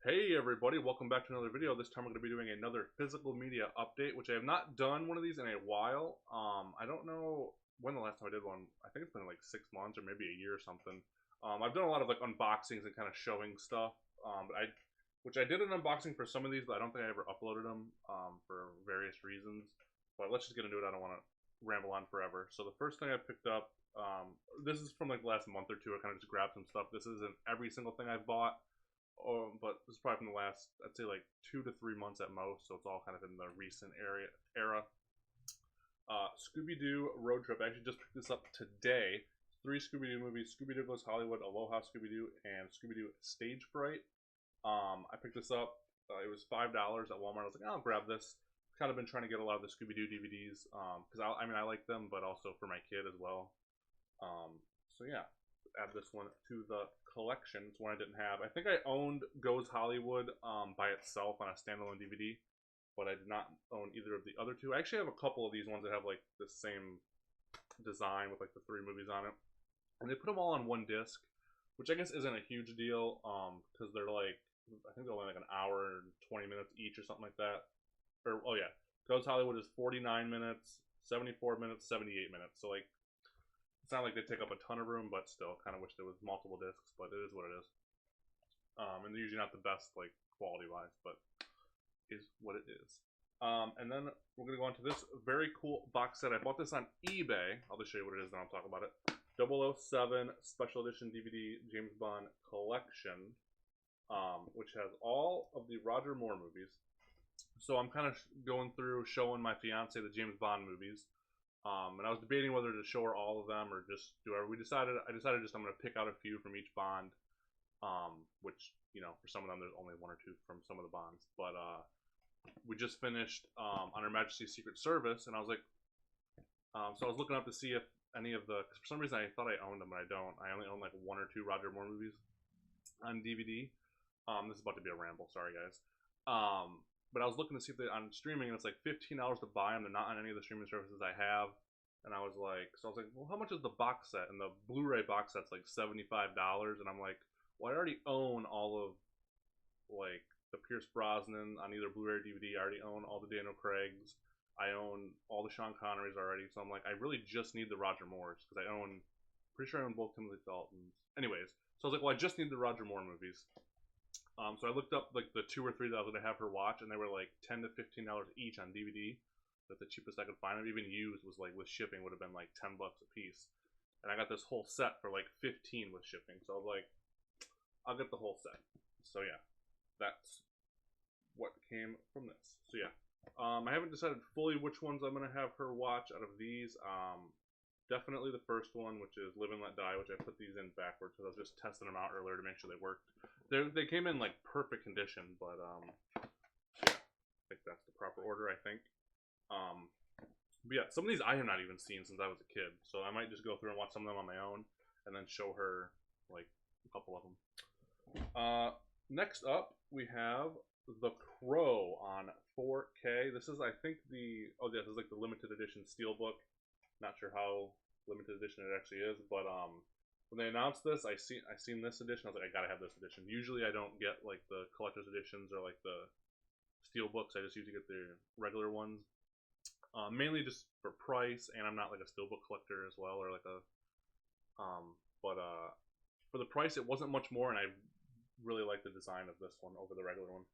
Hey everybody, welcome back to another video. This time we're going to be doing another physical media update, which I have not done one of these in a while. I don't know when the last time I did one. I think it's been like 6 months or maybe a year or something. I've done a lot of like unboxings and kind of showing stuff. Which I did an unboxing for some of these, but I don't think I ever uploaded them for various reasons. But let's just get into it. I don't want to ramble on forever. So the first thing I picked up, this is from like the last month or two. I kind of just grabbed some stuff. This isn't every single thing I've bought. But this is probably from the last, I'd say like 2 to 3 months at most, so it's all kind of in the recent era. Scooby-Doo Road Trip. I actually just picked this up today. 3 Scooby-Doo movies: Scooby-Doo Goes Hollywood, Aloha Scooby-Doo, and Scooby-Doo Stage Fright. I picked this up. It was $5 at Walmart. I was like, I'll grab this. Kind of been trying to get a lot of the Scooby-Doo DVDs because I mean I like them, but also for my kid as well. So yeah, add this one to the collection. It's one I didn't have. I think I owned Goes Hollywood by itself on a standalone DVD, but I did not own either of the other two. I actually have a couple of these ones that have like the same design with like the 3 movies on it, and they put them all on one disc, which I guess isn't a huge deal because they're like, I think they're only like an hour and 20 minutes each or something like that. Or oh yeah, Goes Hollywood is 49 minutes, 74 minutes, 78 minutes. So like it's not like they take up a ton of room, but still, kind of wish there was multiple discs. But it is what it is. And they're usually not the best, like quality wise, but is what it is. And then we're gonna go on to this very cool box set. I bought this on eBay. I'll just show you what it is, then I'll talk about it. 007 Special Edition DVD James Bond Collection, which has all of the Roger Moore movies. So I'm kind of going through showing my fiance the James Bond movies. And I was debating whether to show her all of them or just do whatever. I decided just I'm going to pick out a few from each Bond, which, you know, for some of them there's only 1 or 2 from some of the Bonds. But we just finished on Her Majesty's Secret Service, and I was like, so I was looking up to see if any of the, because for some reason I thought I owned them, but I don't. I only own like 1 or 2 Roger Moore movies on DVD. This is about to be a ramble, sorry guys. But I was looking to see if they on streaming, and it's like $15 to buy them. They're not on any of the streaming services I have. And I was like, well, how much is the box set? And the Blu-ray box set's like $75. And I'm like, well, I already own all of like the Pierce Brosnan on either Blu-ray or DVD. I already own all the Daniel Craigs. I own all the Sean Connerys already. So I'm like, I really just need the Roger Moores because I own, pretty sure I own both Timothy Daltons. Anyways, so I was like, well, I just need the Roger Moore movies. So I looked up like the 2 or 3 that I was gonna have her watch, and they were like $10 to $15 each on DVD. That's the cheapest I could find them. Even used was like with shipping would have been like $10 a piece. And I got this whole set for like 15 with shipping. So I was like, I'll get the whole set. So yeah, that's what came from this. So yeah, I haven't decided fully which ones I'm gonna have her watch out of these. Definitely the first one, which is Live and Let Die, which I put these in backwards because I was just testing them out earlier to make sure they worked. They came in like perfect condition, but yeah, I think that's the proper order. I think. But yeah, some of these I have not even seen since I was a kid, so I might just go through and watch some of them on my own, and then show her like a couple of them. Next up, we have The Crow on 4K. This is, I think, this is like the limited edition steelbook. Not sure how limited edition it actually is, but when they announced this, I seen this edition. I was like, I gotta have this edition. Usually, I don't get like the collector's editions or like the steel books. I just usually get the regular ones, mainly just for price. And I'm not like a steelbook collector as well, or like a but for the price, it wasn't much more, and I really like the design of this one over the regular one.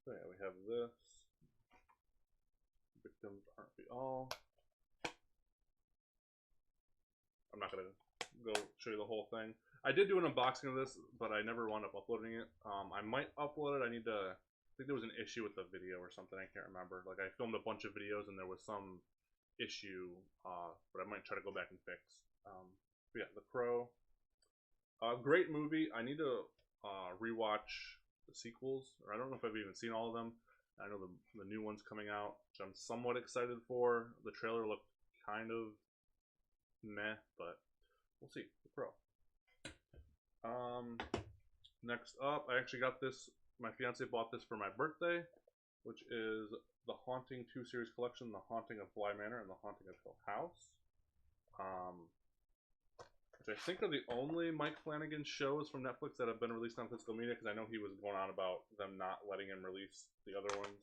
So yeah, we have this. Victims aren't we all? I'm not gonna go show you the whole thing. I did do an unboxing of this, but I never wound up uploading it. I might upload it. I think there was an issue with the video or something. I can't remember. Like I filmed a bunch of videos and there was some issue, but I might try to go back and fix. But yeah, The Crow. Great movie. I need to rewatch the sequels, or I don't know if I've even seen all of them. I know the new one's coming out, which I'm somewhat excited for. The trailer looked kind of meh, but we'll see. The Crow. Next up, I actually got this. My fiance bought this for my birthday, which is the Haunting 2 series collection: The Haunting of Bly Manor and The Haunting of Hill House. which I think are the only Mike Flanagan shows from Netflix that have been released on physical media, because I know he was going on about them not letting him release the other ones.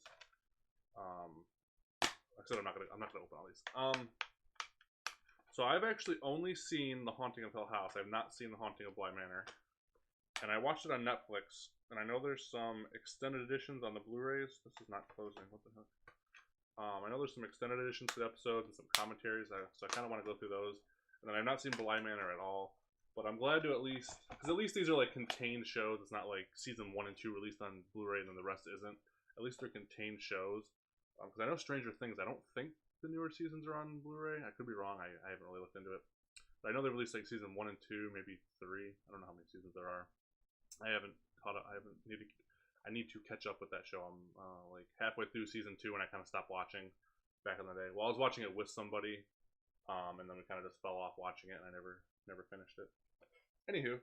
Like I said, I'm not gonna open all these. So I've actually only seen The Haunting of Hill House. I've not seen The Haunting of Bly Manor, and I watched it on Netflix. And I know there's some extended editions on the Blu-Rays. This is not closing. What the heck? I know there's some extended editions to the episodes and some commentaries, so I kind of want to go through those. And then I've not seen Bly Manor at all, but I'm glad to because at least these are like contained shows. It's not like season 1 and 2 released on Blu-ray and then the rest isn't. At least they're contained shows. Because I know Stranger Things, I don't think the newer seasons are on Blu-ray. I could be wrong. I haven't really looked into it. But I know they released like season 1 and 2, maybe 3. I don't know how many seasons there are. I haven't caught up. I need to catch up with that show. I'm like halfway through season 2, and I kind of stopped watching back in the day. Well, I was watching it with somebody, and then we kind of just fell off watching it, and I never finished it. Anywho,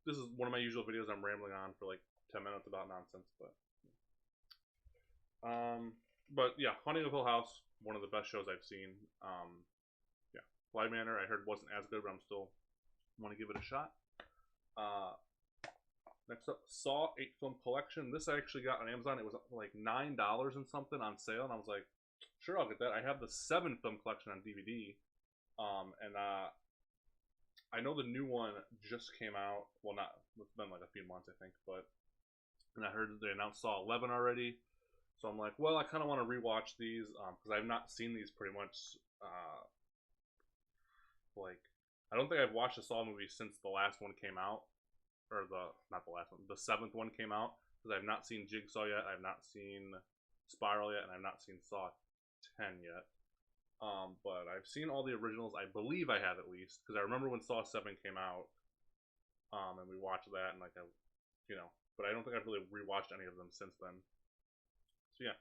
this is one of my usual videos. I'm rambling on for like 10 minutes about nonsense, but yeah, Haunting of Hill House, one of the best shows I've seen. Yeah, Bly Manor I heard wasn't as good, but I'm still want to give it a shot. Next up, Saw 8 film collection. This I actually got on Amazon. It was like $9 and something on sale, and I was like, sure, I'll get that. I have the 7 film collection on DVD, and I know the new one just came out. Well, it's been like a few months, I think, and I heard they announced Saw 11 already, so I'm like, well, I kind of want to rewatch these because I've not seen these pretty much. Like, I don't think I've watched a Saw movie since the last one came out. Or not the last one, the 7th one came out, because I've not seen Jigsaw yet, I've not seen Spiral yet, and I've not seen Saw 10 yet. But I've seen all the originals. I believe I have, at least, because I remember when Saw 7 came out, and we watched that, and like but I don't think I've really rewatched any of them since then. So yeah.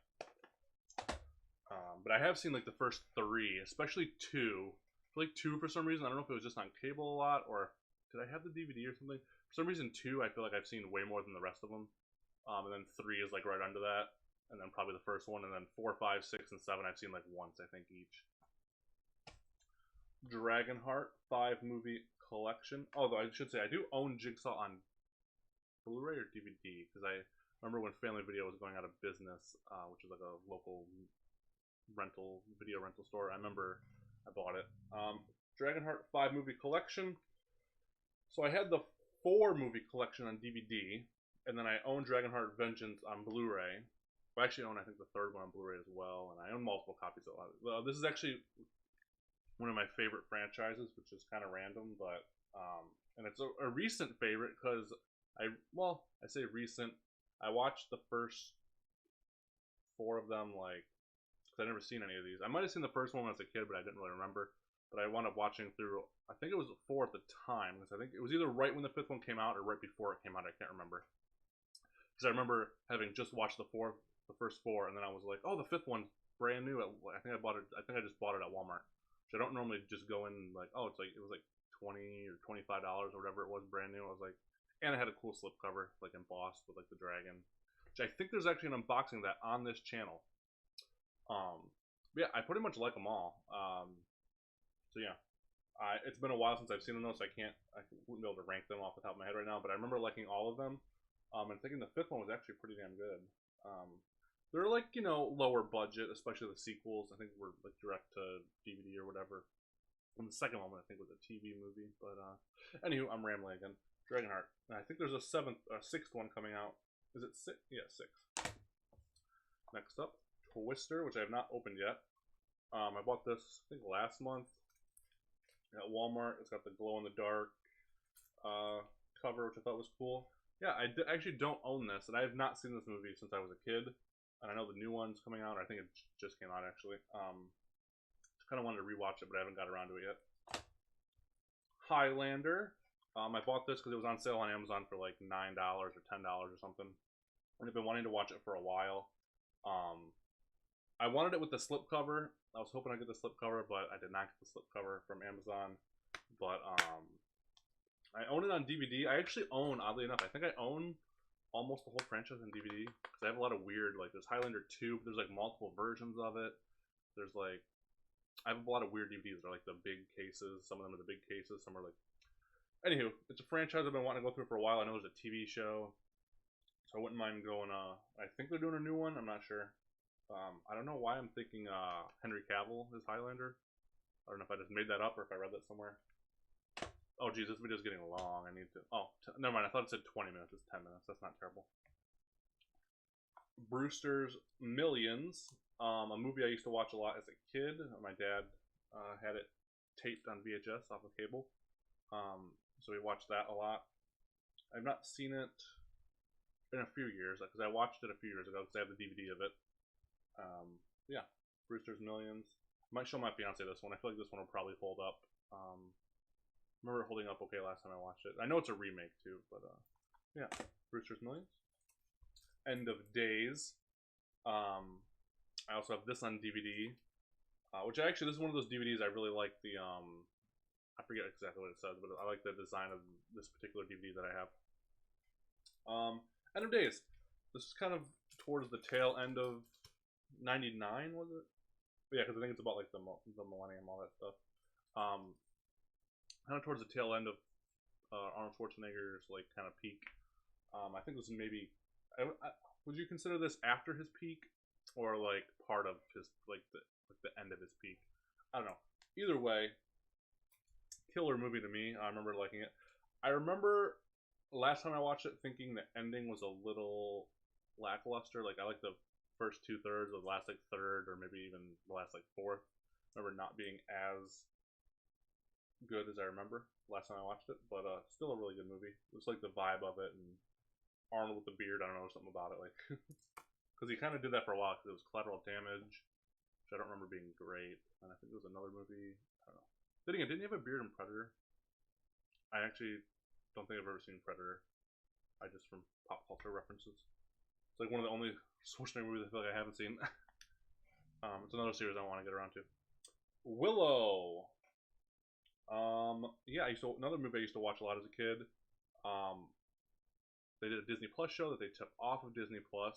But I have seen like the first 3, especially 2. I feel like 2 for some reason. I don't know if it was just on cable a lot, or did I have the DVD or something? For some reason, 2 I feel like I've seen way more than the rest of them. And then 3 is like right under that. And then probably the first one. And then 4, 5, 6, and 7 I've seen like once, I think, each. Dragonheart 5 movie collection. Although I should say, I do own Jigsaw on Blu-ray or DVD. Because I remember when Family Video was going out of business, which is like a local video rental store. I remember I bought it. Dragonheart 5 movie collection. So I had the 4 movie collection on DVD, and then I own Dragonheart Vengeance on Blu-ray. I actually own, I think, the 3rd one on Blu-ray as well, and I own multiple copies of it. This is actually one of my favorite franchises, which is kind of random, but and it's a recent favorite because I say recent. I watched the first 4 of them because I've never seen any of these. I might have seen the first one when I was a kid, but I didn't really remember. But I wound up watching through, I think it was 4 at the time, because I think it was either right when the 5th one came out or right before it came out. I can't remember. Because I remember having just watched the first 4, and then I was like, oh, the 5th one's brand new. I think I just bought it at Walmart. Which I don't normally just go in like, oh, it was like $20 or $25 or whatever it was, brand new. I was like, and it had a cool slipcover, like embossed with like the dragon. Which I think there's actually an unboxing of that on this channel. Yeah, I pretty much like them all. So yeah, it's been a while since I've seen them though, so I wouldn't be able to rank them off the top of my head right now. But I remember liking all of them, and thinking the 5th one was actually pretty damn good. They're like lower budget, especially the sequels. I think were like direct to DVD or whatever. And the second one I think was a TV movie. But anywho, I'm rambling again. Dragonheart. And I think there's a 6th one coming out. Is it 6? Yeah, 6. Next up, Twister, which I have not opened yet. I bought this I think last month at Walmart. It's got the glow in the dark cover, which I thought was cool. Yeah, I actually don't own this, and I have not seen this movie since I was a kid. And I know the new one's coming out. I think it just came out actually. Kind of wanted to rewatch it, but I haven't got around to it yet. Highlander. I bought this because it was on sale on Amazon for like $9 or $10 or something, and I've been wanting to watch it for a while. I wanted it with the slipcover. I was hoping I'd get the slipcover, but I did not get the slipcover from Amazon. But I own it on DVD. I actually own, oddly enough, I think I own almost the whole franchise on DVD. Because I have a lot of weird, like there's Highlander 2, but there's like multiple versions of it. There's like, I have a lot of weird DVDs that are like the big cases. Some of them are the big cases. Some are like. Anywho, it's a franchise I've been wanting to go through for a while. I know there's a TV show, so I wouldn't mind going. I think they're doing a new one. I'm not sure. I don't know why I'm thinking Henry Cavill is Highlander. I don't know if I just made that up or if I read that somewhere. Oh geez, this video's getting long. I need to. Oh, never mind. I thought it said 20 minutes. It's 10 minutes. That's not terrible. Brewster's Millions, a movie I used to watch a lot as a kid. My dad had it taped on VHS off of cable, so we watched that a lot. I've not seen it in a few years because I watched it a few years ago because I have the DVD of it. Yeah, Brewster's Millions. I might show my fiance this one. I feel like this one will probably hold up. I remember it holding up okay last time I watched it. I know it's a remake too, but yeah, Brewster's Millions. End of Days. I also have this on DVD, which actually this is one of those DVDs I really like. The I forget exactly what it says, but I like the design of this particular DVD that I have. End of Days. This is kind of towards the tail end of '99, was it? But yeah, because I think it's about like the millennium, all that stuff. Kind of towards the tail end of Arnold Schwarzenegger's like kind of peak. I think this is maybe. Would you consider this after his peak, or like part of his like the end of his peak? I don't know. Either way, killer movie to me. I remember liking it. I remember last time I watched it thinking the ending was a little lackluster. Like I like the first 2/3, or the last like third, or maybe even the last like fourth. I remember not being as good as I remember last time I watched it, but still a really good movie. It's like the vibe of it and. Arnold with the beard, I don't know, something about it, like, because he kind of did that for a while, because it was Collateral Damage, which I don't remember being great, and I think there was another movie, I don't know. Then again, didn't he have a beard in Predator? I actually don't think I've ever seen Predator. I just from pop culture references. It's like one of the only Schwarzenegger movies I feel like I haven't seen. It's another series I want to get around to. Willow. Yeah, another movie I used to watch a lot as a kid. They did a Disney Plus show that they took off of Disney Plus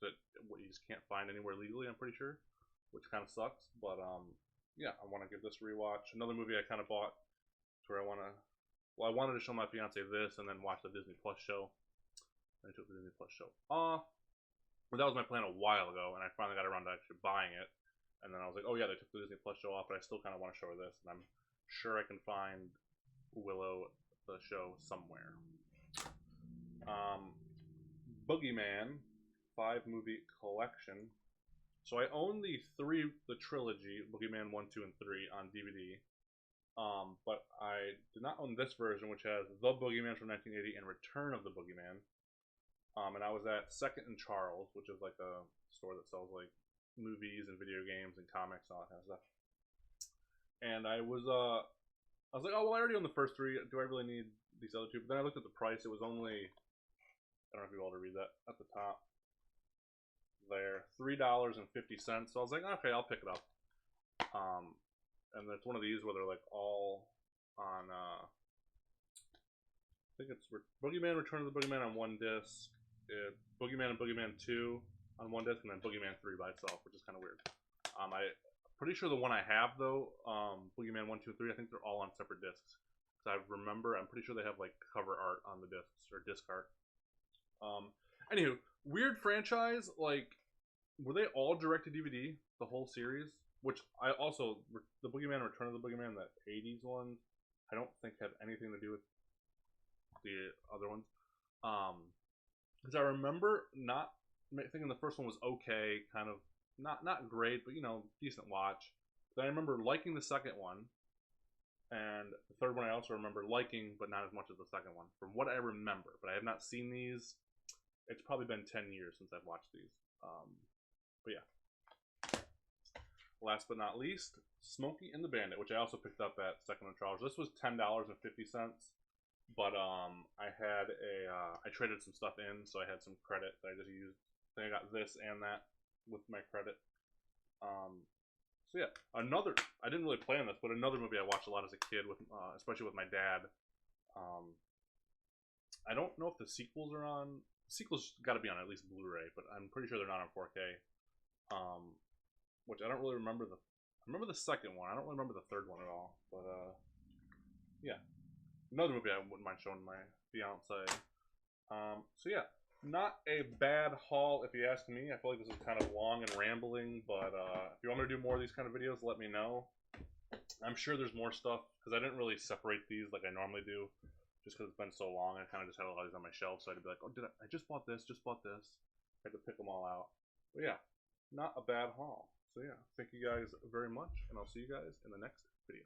that you just can't find anywhere legally, I'm pretty sure, which kind of sucks. But yeah, I want to give this a rewatch. Another movie I kind of bought where I wanted to show my fiance this and then watch the Disney Plus show. I took the Disney Plus show off. But that was my plan a while ago, and I finally got around to actually buying it. And then I was like, oh yeah, they took the Disney Plus show off, but I still kind of want to show her this, and I'm sure I can find Willow the show somewhere. Boogeyman 5-movie collection. So I own the trilogy, Boogeyman 1, 2, and 3 on DVD. But I did not own this version, which has The Boogeyman from 1980 and Return of the Boogeyman. And I was at Second and Charles, which is like a store that sells like movies and video games and comics and all that kind of stuff. And I was like, oh well, I already own the first 3. Do I really need these other 2? But then I looked at the price. It was only, I don't know if you're able to read that at the top there, $3.50. So I was like, okay, I'll pick it up. And it's one of these where they're like all on I think it's Boogeyman, Return of the Boogeyman on one disc, Boogeyman and Boogeyman 2 on one disc, and then Boogeyman 3 by itself, which is kind of weird. I'm pretty sure the one I have though, Boogeyman 1, 2, and 3, I think they're all on separate discs. Because I'm pretty sure they have like cover art on the discs, or disc art. Anywho, weird franchise. Like, were they all direct to DVD, the whole series? Which I also, the Boogeyman, Return of the Boogeyman, that 80s one, I don't think had anything to do with the other ones. Because I remember not thinking the first one was okay, kind of not great, but you know, decent watch. Then I remember liking the second one, and the third one I also remember liking, but not as much as the second one, from what I remember. But I have not seen these. It's probably been 10 years since I've watched these. But yeah. Last but not least, Smokey and the Bandit, which I also picked up at Second and Charles. This was $10.50, but I had I traded some stuff in, so I had some credit that I just used. I think I got this and that with my credit. So yeah, I didn't really plan this, but another movie I watched a lot as a kid, with especially with my dad. I don't know if the sequels are on. Sequels got to be on at least Blu-ray, but I'm pretty sure they're not on 4K. Which I don't really remember remember the second one. I don't really remember the third one at all. But yeah, another movie I wouldn't mind showing my fiance. So yeah, not a bad haul if you ask me. I feel like this is kind of long and rambling, but if you want me to do more of these kind of videos, let me know. I'm sure there's more stuff because I didn't really separate these like I normally do, just because it's been so long. I kind of just had a lot of these on my shelf, so I'd be like, oh, I just bought this, just bought this. I had to pick them all out. But yeah, not a bad haul. So yeah, thank you guys very much, and I'll see you guys in the next video.